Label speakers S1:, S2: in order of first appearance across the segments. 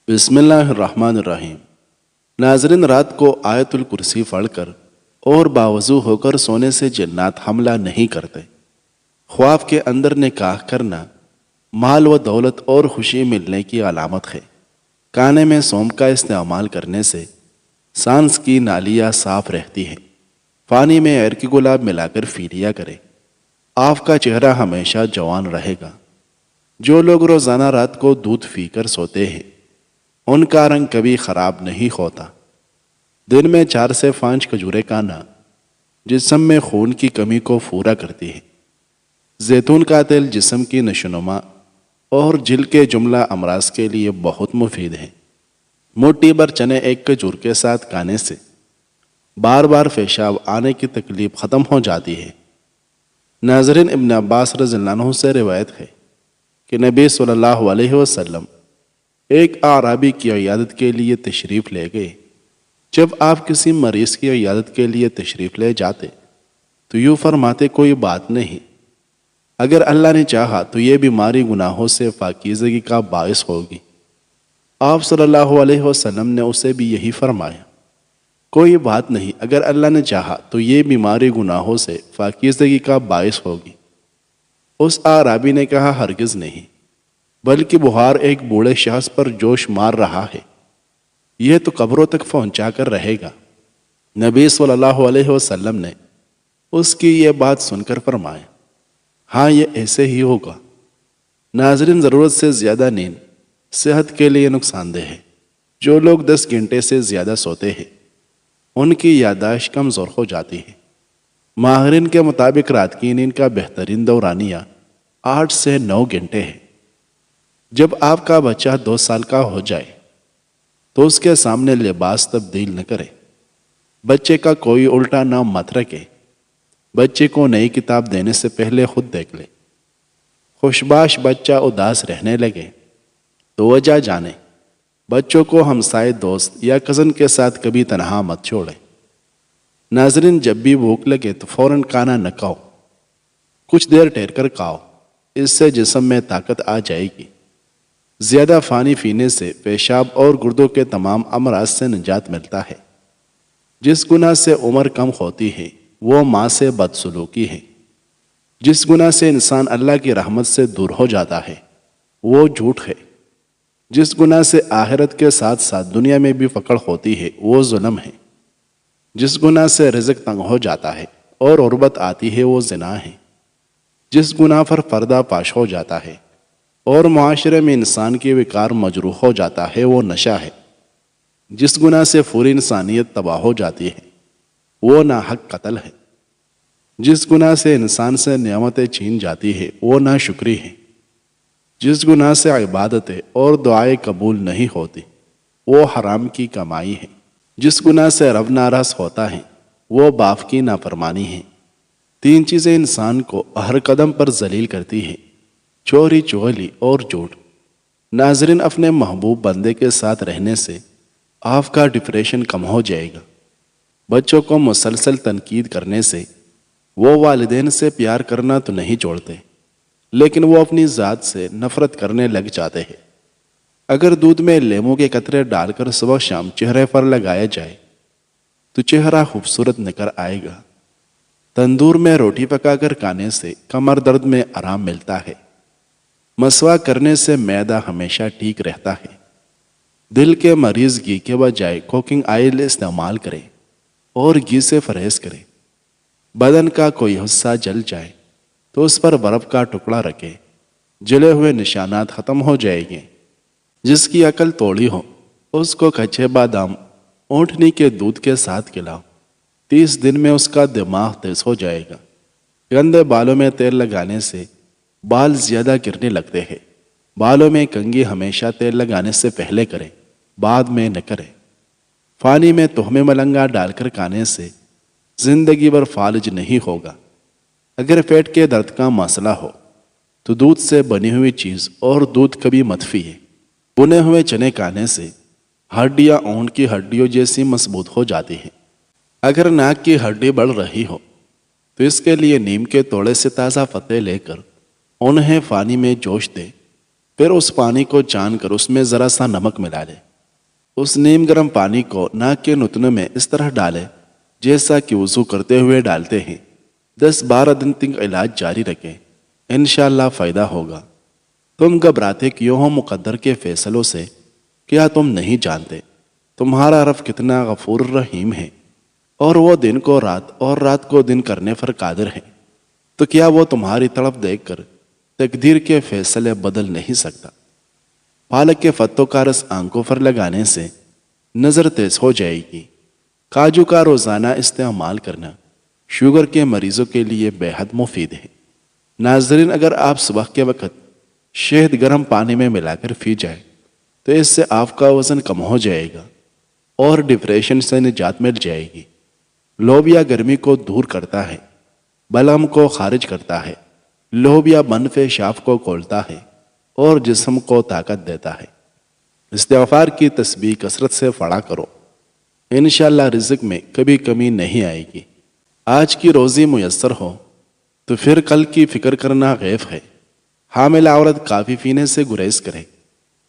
S1: بسم اللہ الرحمن الرحیم۔ ناظرین، رات کو آیت الکرسی پڑھ کر اور باوضو ہو کر سونے سے جنات حملہ نہیں کرتے۔ خواب کے اندر نکاح کرنا مال و دولت اور خوشی ملنے کی علامت ہے۔ کانے میں سونف کا استعمال کرنے سے سانس کی نالیاں صاف رہتی ہیں۔ پانی میں عرق گلاب ملا کر پی لیا کرے۔ آپ کا چہرہ ہمیشہ جوان رہے گا۔ جو لوگ روزانہ رات کو دودھ پی کر سوتے ہیں ان کا رنگ کبھی خراب نہیں ہوتا۔ دن میں 4 سے 5 کھجوریں کھانا جسم میں خون کی کمی کو پورا کرتی ہے۔ زیتون کا تیل جسم کی نشوونما اور جلد کے جملہ امراض کے لیے بہت مفید ہے۔ مٹھی بھر چنے ایک کھجور کے ساتھ کھانے سے بار بار پیشاب آنے کی تکلیف ختم ہو جاتی ہے۔ ناظرین، ابن عباس رضی اللہ عنہ سے روایت ہے کہ نبی صلی اللہ علیہ وسلم ایک اعرابی کی عیادت کے لیے تشریف لے گئے۔ جب آپ کسی مریض کی عیادت کے لیے تشریف لے جاتے تو یوں فرماتے، کوئی بات نہیں، اگر اللہ نے چاہا تو یہ بیماری گناہوں سے پاکیزگی کا باعث ہوگی۔ آپ صلی اللہ علیہ وسلم نے اسے بھی یہی فرمایا، کوئی بات نہیں، اگر اللہ نے چاہا تو یہ بیماری گناہوں سے پاکیزگی کا باعث ہوگی۔ اس اعرابی نے کہا، ہرگز نہیں، بلکہ بخار ایک بوڑھے شخص پر جوش مار رہا ہے، یہ تو قبروں تک پہنچا کر رہے گا۔ نبی صلی اللہ علیہ وسلم نے اس کی یہ بات سن کر فرمایا، ہاں، یہ ایسے ہی ہوگا۔ ناظرین، ضرورت سے زیادہ نیند صحت کے لیے نقصان دہ ہے۔ جو لوگ 10 گھنٹے سے زیادہ سوتے ہیں ان کی یادداشت کمزور ہو جاتی ہے۔ ماہرین کے مطابق رات کی نیند کا بہترین دورانیہ 8 سے 9 گھنٹے ہے۔ جب آپ کا بچہ 2 سال کا ہو جائے تو اس کے سامنے لباس تبدیل نہ کرے۔ بچے کا کوئی الٹا نام مت رکھے۔ بچے کو نئی کتاب دینے سے پہلے خود دیکھ لے۔ خوشباش بچہ اداس رہنے لگے تو وجہ جانے۔ بچوں کو ہمسائے، دوست یا کزن کے ساتھ کبھی تنہا مت چھوڑے۔ ناظرین، جب بھی بھوک لگے تو فوراً کھانا نہ کھاؤ، کچھ دیر ٹھہر کر کھاؤ، اس سے جسم میں طاقت آ جائے گی۔ زیادہ پانی پینے سے پیشاب اور گردوں کے تمام امراض سے نجات ملتا ہے۔ جس گناہ سے عمر کم ہوتی ہے وہ ماں سے بدسلوکی ہے۔ جس گناہ سے انسان اللہ کی رحمت سے دور ہو جاتا ہے وہ جھوٹ ہے۔ جس گناہ سے آخرت کے ساتھ ساتھ دنیا میں بھی پکڑ ہوتی ہے وہ ظلم ہے۔ جس گناہ سے رزق تنگ ہو جاتا ہے اور غربت آتی ہے وہ زنا ہے۔ جس گناہ پر پردہ پاش ہو جاتا ہے اور معاشرے میں انسان کی وقار مجروح ہو جاتا ہے وہ نشہ ہے۔ جس گناہ سے پوری انسانیت تباہ ہو جاتی ہے وہ ناحق قتل ہے۔ جس گناہ سے انسان سے نعمتیں چھین جاتی ہے وہ ناشکری ہے۔ جس گناہ سے عبادتیں اور دعائیں قبول نہیں ہوتی وہ حرام کی کمائی ہے۔ جس گناہ سے رب ناراض ہوتا ہے وہ باپ کی نافرمانی ہے۔ 3 چیزیں انسان کو ہر قدم پر ذلیل کرتی ہیں، چوری، چغلی اور جھوٹ۔ ناظرین، اپنے محبوب بندے کے ساتھ رہنے سے آپ کا ڈپریشن کم ہو جائے گا۔ بچوں کو مسلسل تنقید کرنے سے وہ والدین سے پیار کرنا تو نہیں چھوڑتے لیکن وہ اپنی ذات سے نفرت کرنے لگ جاتے ہیں۔ اگر دودھ میں لیموں کے قطرے ڈال کر صبح شام چہرے پر لگایا جائے تو چہرہ خوبصورت نکل آئے گا۔ تندور میں روٹی پکا کر کھانے سے کمر درد میں آرام ملتا ہے۔ مسواک کرنے سے معدہ ہمیشہ ٹھیک رہتا ہے۔ دل کے مریض گھی کے بجائے کوکنگ آئل استعمال کریں اور گھی سے پرہیز کریں۔ بدن کا کوئی حصہ جل جائے تو اس پر برف کا ٹکڑا رکھیں، جلے ہوئے نشانات ختم ہو جائیں گے۔ جس کی عقل توڑی ہو اس کو کچے بادام اونٹنی کے دودھ کے ساتھ کھلاؤ، 30 دن میں اس کا دماغ تیز ہو جائے گا۔ گندے بالوں میں تیل لگانے سے بال زیادہ گرنے لگتے ہیں۔ بالوں میں کنگھی ہمیشہ تیل لگانے سے پہلے کریں، بعد میں نہ کریں۔ پانی میں تہمے ملنگا ڈال کر کھانے سے زندگی بھر فالج نہیں ہوگا۔ اگر پیٹ کے درد کا مسئلہ ہو تو دودھ سے بنی ہوئی چیز اور دودھ کبھی مت پیئے۔ بنے ہوئے چنے کھانے سے ہڈیاں اونٹ کی ہڈیوں جیسی مضبوط ہو جاتی ہیں۔ اگر ناک کی ہڈی بڑھ رہی ہو تو اس کے لیے نیم کے توڑے سے تازہ پتے لے کر انہیں پانی میں جوش دے۔ پھر اس پانی کو چھان کر اس میں ذرا سا نمک ملا لے۔ اس نیم گرم پانی کو ناک کے نتنے میں اس طرح ڈالے جیسا کہ وضو کرتے ہوئے ڈالتے ہیں۔ 10-12 دن تک علاج جاری رکھیں، انشاءاللہ فائدہ ہوگا۔ تم گھبراتے کیوں ہو مقدر کے فیصلوں سے؟ کیا تم نہیں جانتے تمہارا رب کتنا غفور رحیم ہے، اور وہ دن کو رات اور رات کو دن کرنے پر قادر ہے؟ تو کیا وہ تمہاری طرف دیکھ کر تقدیر کے فیصلے بدل نہیں سکتا؟ پالک کے پتوں کا رس آنکھوں پر لگانے سے نظر تیز ہو جائے گی۔ کاجو کا روزانہ استعمال کرنا شوگر کے مریضوں کے لیے بے حد مفید ہے۔ ناظرین، اگر آپ صبح کے وقت شہد گرم پانی میں ملا کر پی جائے تو اس سے آپ کا وزن کم ہو جائے گا اور ڈپریشن سے نجات مل جائے گی۔ لوبیا گرمی کو دور کرتا ہے، بلغم کو خارج کرتا ہے۔ لوبیا بند پیشاب کو کھولتا ہے اور جسم کو طاقت دیتا ہے۔ استغفار کی تسبیح کثرت سے پڑھا کرو، انشاءاللہ رزق میں کبھی کمی نہیں آئے گی۔ آج کی روزی میسر ہو تو پھر کل کی فکر کرنا غیب ہے۔ حامل عورت کافی پینے سے گریز کرے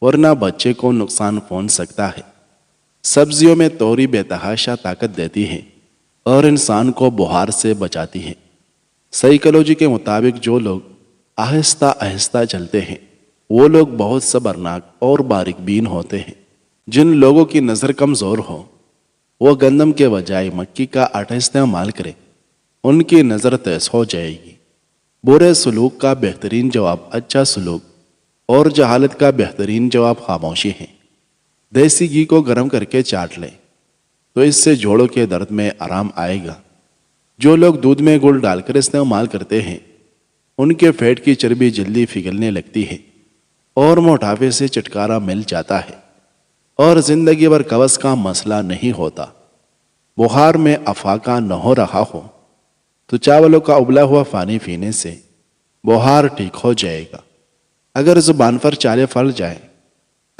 S1: ورنہ بچے کو نقصان پہنچ سکتا ہے۔ سبزیوں میں توری بے تحاشا طاقت دیتی ہے اور انسان کو بخار سے بچاتی ہے۔ سائیکالوجی کے مطابق جو لوگ آہستہ آہستہ چلتے ہیں وہ لوگ بہت صبرناک اور باریک بین ہوتے ہیں۔ جن لوگوں کی نظر کمزور ہو وہ گندم کے بجائے مکی کا آٹا استعمال کرے، ان کی نظر تیز ہو جائے گی۔ برے سلوک کا بہترین جواب اچھا سلوک اور جہالت کا بہترین جواب خاموشی ہے۔ دیسی گھی کو گرم کر کے چاٹ لیں تو اس سے جوڑوں کے درد میں آرام آئے گا۔ جو لوگ دودھ میں گڑ ڈال کر استعمال کرتے ہیں ان کے پیٹ کی چربی جلدی پگھلنے لگتی ہے اور موٹاپے سے چھٹکارا مل جاتا ہے اور زندگی بھر قبض کا مسئلہ نہیں ہوتا۔ بخار میں افاقہ نہ ہو رہا ہو تو چاولوں کا ابلا ہوا پانی پینے سے بخار ٹھیک ہو جائے گا۔ اگر زبان پر چالے پھل جائے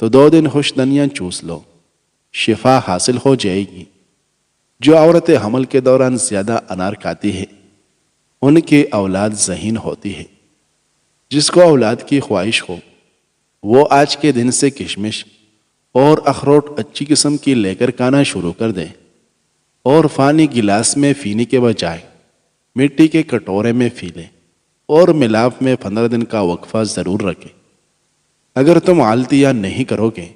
S1: تو 2 دن خوش دھنیاں چوس لو، شفا حاصل ہو جائے گی۔ جو عورتیں حمل کے دوران زیادہ انار کھاتی ہے ان کی اولاد ذہین ہوتی ہے۔ جس کو اولاد کی خواہش ہو وہ آج کے دن سے کشمش اور اخروٹ اچھی قسم کی لے کر کھانا شروع کر دیں، اور پانی گلاس میں پینے کے بجائے مٹی کے کٹورے میں پی لیں، اور ملاپ میں 15 دن کا وقفہ ضرور رکھیں۔ اگر تم آلتیاں نہیں کرو گے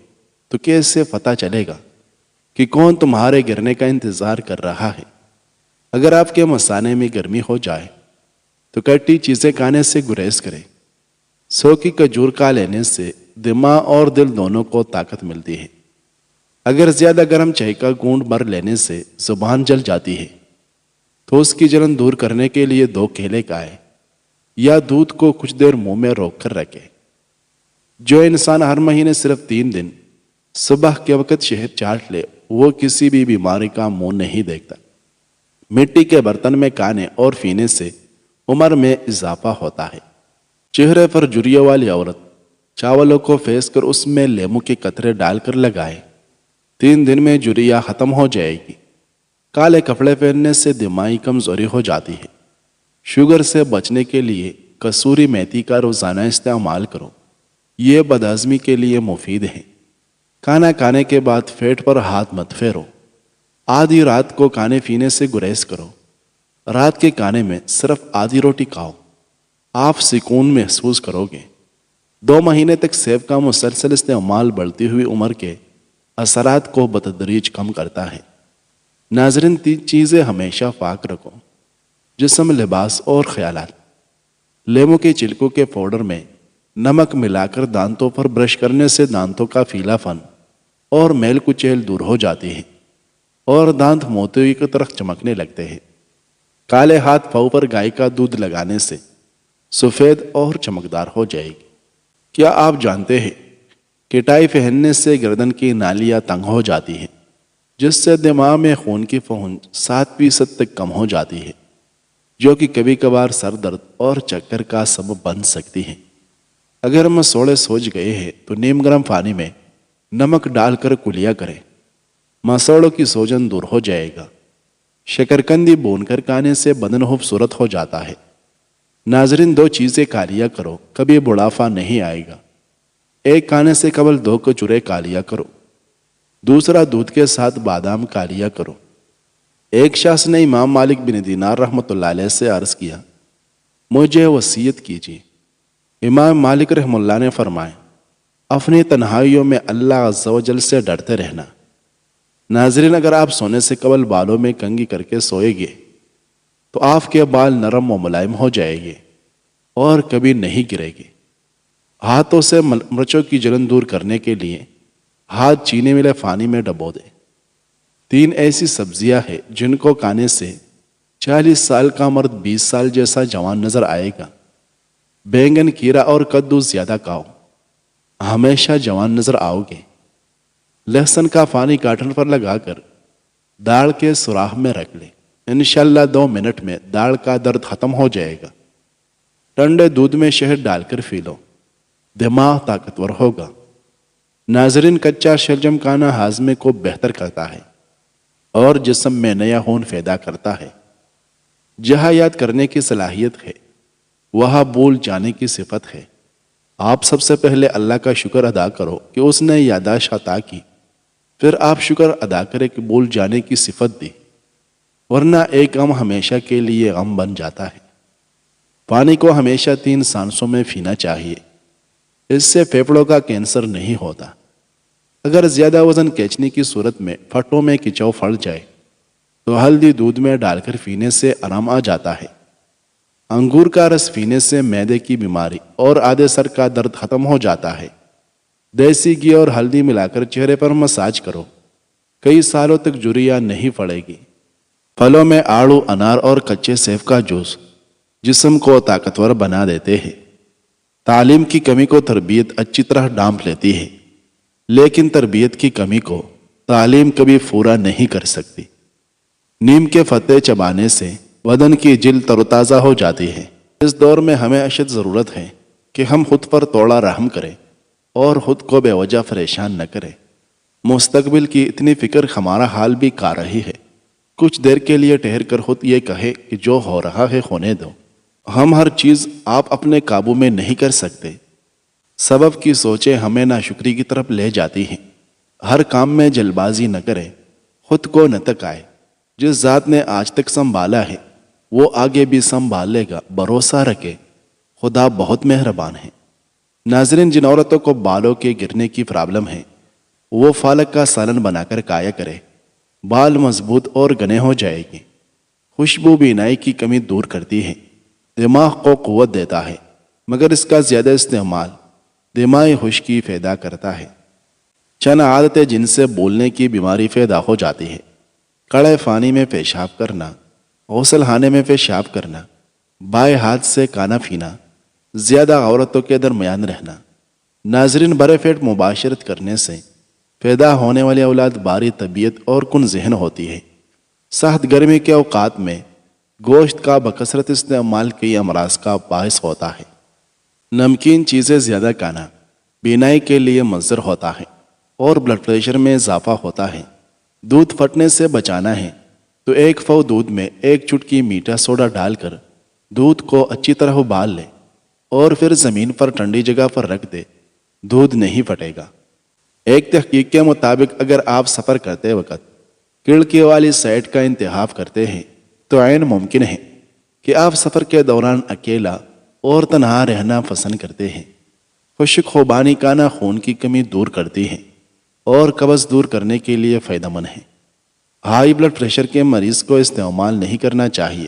S1: تو کیسے پتہ چلے گا کہ کون تمہارے گرنے کا انتظار کر رہا ہے؟ اگر آپ کے مثانے میں گرمی ہو جائے تو کٹی چیزیں کھانے سے گریز کریں۔ سو کی کھجور کھا لینے سے دماغ اور دل دونوں کو طاقت ملتی ہے۔ اگر زیادہ گرم چائے کا گھونٹ بھر لینے سے زبان جل جاتی ہے تو اس کی جلن دور کرنے کے لیے 2 کیلے کھائیں یا دودھ کو کچھ دیر منہ میں روک کر رکھیں۔ جو انسان ہر مہینے صرف 3 دن صبح کے وقت شہد چاٹ لے وہ کسی بھی بیماری کا منہ نہیں دیکھتا۔ مٹی کے برتن میں کھانے اور پینے سے عمر میں اضافہ ہوتا ہے۔ چہرے پر جھریوں والی عورت چاولوں کو پھینس کر اس میں لیموں کے قطرے ڈال کر لگائے، 3 دن میں جھریا ختم ہو جائے گی۔ کالے کپڑے پہننے سے دماغی کمزوری ہو جاتی ہے۔ شوگر سے بچنے کے لیے کسوری میتھی کا روزانہ استعمال کرو، یہ بدہضمی کے لیے مفید ہے۔ کھانا کھانے کے بعد پیٹ پر ہاتھ مت پھیرو۔ آدھی رات کو کھانے پینے سے گریز کرو۔ رات کے کھانے میں صرف آدھی روٹی کھاؤ، آپ سکون محسوس کرو گے۔ 2 مہینے تک سیب کا مسلسل استعمال بڑھتی ہوئی عمر کے اثرات کو بتدریج کم کرتا ہے۔ ناظرین، 3 چیزیں ہمیشہ پاک رکھو: جسم، لباس اور خیالات۔ لیموں کے چھلکوں کے پاؤڈر میں نمک ملا کر دانتوں پر برش کرنے سے دانتوں کا پیلا پن اور میل کچیل دور ہو جاتی ہے اور دانت موتی کی طرح چمکنے لگتے ہیں۔ کالے ہاتھ پاؤں پر گائے کا دودھ لگانے سے سفید اور چمکدار ہو جائے گی۔ کیا آپ جانتے ہیں کہ ٹائی پہننے سے گردن کی نالیاں تنگ ہو جاتی ہیں، جس سے دماغ میں خون کی پہنچ 7% تک کم ہو جاتی ہے، جو کہ کبھی کبھار سر درد اور چکر کا سبب بن سکتی ہے۔ اگر مسوڑے سوج گئے ہیں تو نیم گرم پانی میں نمک ڈال کر کلیا کریں، مسوڑوں کی سوجن دور ہو جائے گا۔ شکرکندی بون کر کھانے سے بدن خوبصورت ہو جاتا ہے۔ ناظرین، 2 چیزیں کھا لیا کرو، کبھی بڑھاپا نہیں آئے گا: ایک کھانے سے قبل 2 کھجوریں کھا لیا کرو، دوسرا دودھ کے ساتھ بادام کھا لیا کرو۔ ایک شخص نے امام مالک بن دینار رحمۃ اللہ علیہ سے عرض کیا، مجھے وصیت کیجیے۔ امام مالک رحمہ اللہ نے فرمایا، اپنی تنہائیوں میں اللہ عز و جل سے ڈرتے رہنا۔ ناظرین، اگر آپ سونے سے قبل بالوں میں کنگھی کر کے سوئے گے تو آپ کے بال نرم و ملائم ہو جائے گے اور کبھی نہیں گرے گے۔ ہاتھوں سے مرچوں کی جلن دور کرنے کے لیے ہاتھ چینے ملے پانی میں ڈبو دیں۔ 3 ایسی سبزیاں ہیں جن کو کھانے سے 40 سال کا مرد 20 سال جیسا جوان نظر آئے گا۔ بینگن، کھیرا اور کدو زیادہ کھاؤ، ہمیشہ جوان نظر آؤ گے۔ لہسن کا پانی کاٹن پر لگا کر داڑھ کے سوراخ میں رکھ لیں، انشاءاللہ 2 منٹ میں داڑھ کا درد ختم ہو جائے گا۔ ٹھنڈے دودھ میں شہد ڈال کر پی لو، دماغ طاقتور ہوگا۔ ناظرین، کچا شلجم کھانا ہاضمے کو بہتر کرتا ہے اور جسم میں نیا خون پیدا کرتا ہے۔ جہاں یاد کرنے کی صلاحیت ہے وہاں بھول جانے کی صفت ہے۔ آپ سب سے پہلے اللہ کا شکر ادا کرو کہ اس نے یادداشت عطا کی، پھر آپ شکر ادا کریں کہ بھول جانے کی صفت دی، ورنہ ایک غم ہمیشہ کے لیے غم بن جاتا ہے۔ پانی کو ہمیشہ 3 سانسوں میں پینا چاہیے، اس سے پھیپھڑوں کا کینسر نہیں ہوتا۔ اگر زیادہ وزن کھینچنے کی صورت میں پھٹوں میں کچاؤ پھٹ جائے تو ہلدی دودھ میں ڈال کر پینے سے آرام آ جاتا ہے۔ انگور کا رس پینے سے معدے کی بیماری اور آدھے سر کا درد ختم ہو جاتا ہے۔ دیسی گھی اور ہلدی ملا کر چہرے پر مساج کرو، کئی سالوں تک جھریاں نہیں پڑے گی۔ پھلوں میں آڑو، انار اور کچے سیب کا جوس جسم کو طاقتور بنا دیتے ہیں۔ تعلیم کی کمی کو تربیت اچھی طرح ڈھانپ لیتی ہے، لیکن تربیت کی کمی کو تعلیم کبھی پورا نہیں کر سکتی۔ نیم کے پتے چبانے سے بدن کی جلد تر و تازہ ہو جاتی ہے۔ اس دور میں ہمیں اشد ضرورت ہے کہ ہم خود پر توڑا رحم کریں اور خود کو بے وجہ پریشان نہ کریں۔ مستقبل کی اتنی فکر ہمارا حال بھی کھا رہی ہے۔ کچھ دیر کے لیے ٹھہر کر خود یہ کہے کہ جو ہو رہا ہے ہونے دو۔ ہم ہر چیز آپ اپنے قابو میں نہیں کر سکتے۔ سبب کی سوچیں ہمیں ناشکری کی طرف لے جاتی ہیں۔ ہر کام میں جلد بازی نہ کریں، خود کو نہ تکائے۔ جس ذات نے آج تک سنبھالا ہے وہ آگے بھی سنبھال لے گا، بھروسہ رکھے، خدا بہت مہربان ہے۔ ناظرین، جن عورتوں کو بالوں کے گرنے کی پرابلم ہے وہ پالک کا سالن بنا کر کھایا کرے، بال مضبوط اور گھنے ہو جائے گی۔ خوشبو بینائی کی کمی دور کرتی ہے، دماغ کو قوت دیتا ہے، مگر اس کا زیادہ استعمال دماغی خشکی پیدا کرتا ہے۔ چند عادتیں جن سے بولنے کی بیماری پیدا ہو جاتی ہے: کڑے پانی میں پیشاب کرنا، غسل خانے میں پیشاب کرنا، بائیں ہاتھ سے کھانا پینا، زیادہ عورتوں کے درمیان رہنا۔ ناظرین، برے پیٹ مباشرت کرنے سے پیدا ہونے والی اولاد باری طبیعت اور کن ذہن ہوتی ہے۔ سخت گرمی کے اوقات میں گوشت کا بکثرت استعمال کئی امراض کا باعث ہوتا ہے۔ نمکین چیزیں زیادہ کھانا بینائی کے لیے مضر ہوتا ہے اور بلڈ پریشر میں اضافہ ہوتا ہے۔ دودھ پھٹنے سے بچانا ہے تو 1 پاؤ دودھ میں 1 چٹکی میٹھا سوڈا ڈال کر دودھ کو اچھی طرح ابال لے اور پھر زمین پر ٹھنڈی جگہ پر رکھ دے، دودھ نہیں پھٹے گا۔ ایک تحقیق کے مطابق اگر آپ سفر کرتے وقت کھڑکی والی سائٹ کا انتخاب کرتے ہیں تو عین ممکن ہے کہ آپ سفر کے دوران اکیلا اور تنہا رہنا پسند کرتے ہیں۔ خشک خوبانی کھانا خون کی کمی دور کرتی ہے اور قبض دور کرنے کے لیے فائدہ مند ہے۔ ہائی بلڈ پریشر کے مریض کو استعمال نہیں کرنا چاہیے۔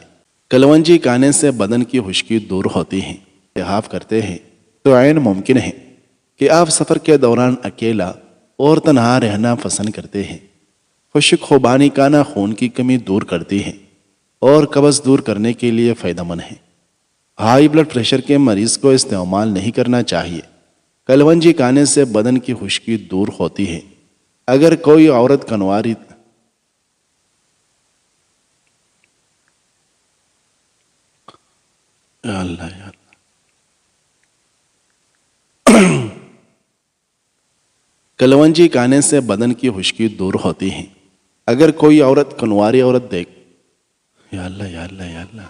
S1: کلونجی کھانے سے بدن کی خشکی دور ہوتی ہے۔ انتخاب کرتے ہیں تو عین ممکن ہے کہ آپ سفر کے دوران اکیلا اور تنہا رہنا پسند کرتے ہیں۔ خشک خوبانی کھانا خون کی کمی دور کرتی ہے اور قبض دور کرنے کے لیے فائدہ مند ہے۔ ہائی بلڈ پریشر کے مریض کو استعمال نہیں کرنا چاہیے۔ کلونجی کھانے سے بدن کی خشکی دور ہوتی ہے۔ اگر کوئی عورت کنواری یا اللہ یا اللہ کلونجی کھانے سے بدن کی خشکی دور ہوتی ہے۔ اگر کوئی عورت کنواری عورت دیکھ یا اللہ یا اللہ یا اللہ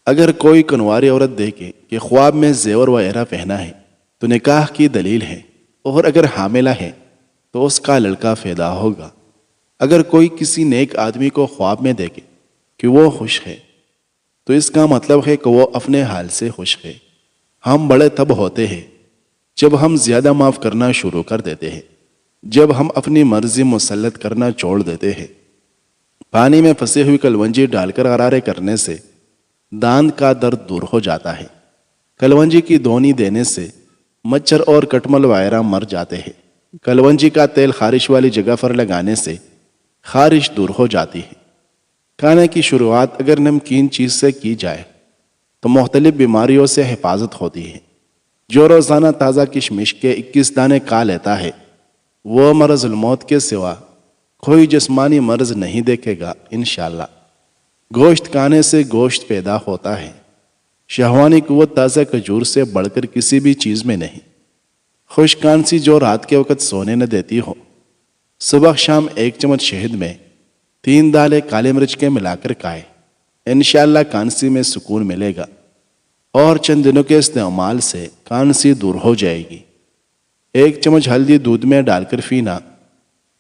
S1: اگر کوئی کنواری عورت دیکھے کہ خواب میں زیور وغیرہ پہنا ہے تو نکاح کی دلیل ہے، اور اگر حاملہ ہے تو اس کا لڑکا پیدا ہوگا۔ اگر کوئی کسی نیک آدمی کو خواب میں دیکھے کہ وہ خوش ہے تو اس کا مطلب ہے کہ وہ اپنے حال سے خوش ہے۔ ہم بڑے تب ہوتے ہیں جب ہم زیادہ معاف کرنا شروع کر دیتے ہیں، جب ہم اپنی مرضی مسلط کرنا چھوڑ دیتے ہیں۔ پانی میں پھنسی ہوئی کلونجی ڈال کر غرارے کرنے سے دانت کا درد دور ہو جاتا ہے۔ کلونجی کی دونی دینے سے مچھر اور کٹمل وغیرہ مر جاتے ہیں۔ کلونجی کا تیل خارش والی جگہ پر لگانے سے خارش دور ہو جاتی ہے۔ کھانے کی شروعات اگر نمکین چیز سے کی جائے تو مختلف بیماریوں سے حفاظت ہوتی ہے۔ جو روزانہ تازہ کشمش کے 21 دانے کھا لیتا ہے وہ مرض الموت کے سوا کوئی جسمانی مرض نہیں دیکھے گا انشاءاللہ۔ گوشت کھانے سے گوشت پیدا ہوتا ہے۔ شہوانی قوت تازہ کھجور سے بڑھ کر کسی بھی چیز میں نہیں۔ خشک کھانسی جو رات کے وقت سونے نہ دیتی ہو، صبح شام 1 چمچ شہد میں 3 دالیں کالے مرچ کے ملا کر کھائے، انشاءاللہ کھانسی میں سکون ملے گا، اور چند دنوں کے استعمال سے کھانسی دور ہو جائے گی۔ 1 چمچ ہلدی دودھ میں ڈال کر پینا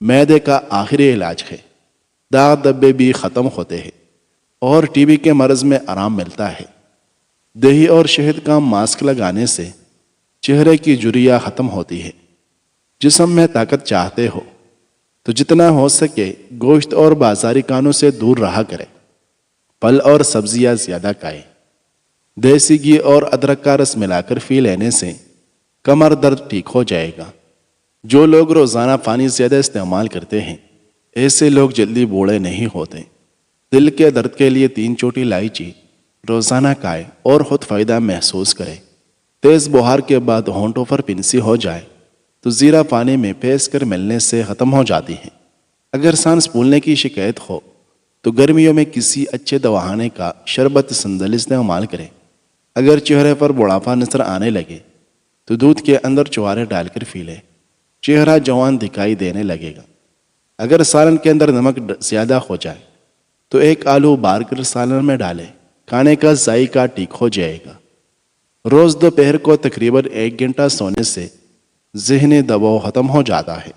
S1: معدے کا آخری علاج ہے۔ داغ دبے بھی ختم ہوتے ہیں اور ٹی بی کے مرض میں آرام ملتا ہے۔ دہی اور شہد کا ماسک لگانے سے چہرے کی جھریاں ختم ہوتی ہے۔ جسم میں طاقت چاہتے ہو تو جتنا ہو سکے گوشت اور بازاری کھانوں سے دور رہا کرے۔ پھل اور سبزیاں زیادہ کھائیں۔ دیسی گھی اور ادرک کا رس ملا کر پی لینے سے کمر درد ٹھیک ہو جائے گا۔ جو لوگ روزانہ پانی زیادہ استعمال کرتے ہیں ایسے لوگ جلدی بوڑھے نہیں ہوتے۔ دل کے درد کے لیے 3 چھوٹی الائچی روزانہ کھائے اور خود فائدہ محسوس کرے۔ تیز بخار کے بعد ہونٹوں پر پنسی ہو جائے تو زیرہ پانی میں پیس کر ملنے سے ختم ہو جاتی ہے۔ اگر سانس پھولنے کی شکایت ہو تو گرمیوں میں کسی اچھے دواخانے کا شربت سندل استعمال کریں۔ اگر چہرے پر بڑھاپا نظر آنے لگے تو دودھ کے اندر چوارے ڈال کر پی لیں، چہرہ جوان دکھائی دینے لگے گا۔ اگر سالن کے اندر نمک زیادہ ہو جائے تو 1 آلو ابال کر سالن میں ڈالیں، کھانے کا ذائقہ ٹھیک ہو جائے گا۔ روز دوپہر کو تقریباً 1 گھنٹہ سونے سے ذہنی دباؤ ختم ہو جاتا ہے۔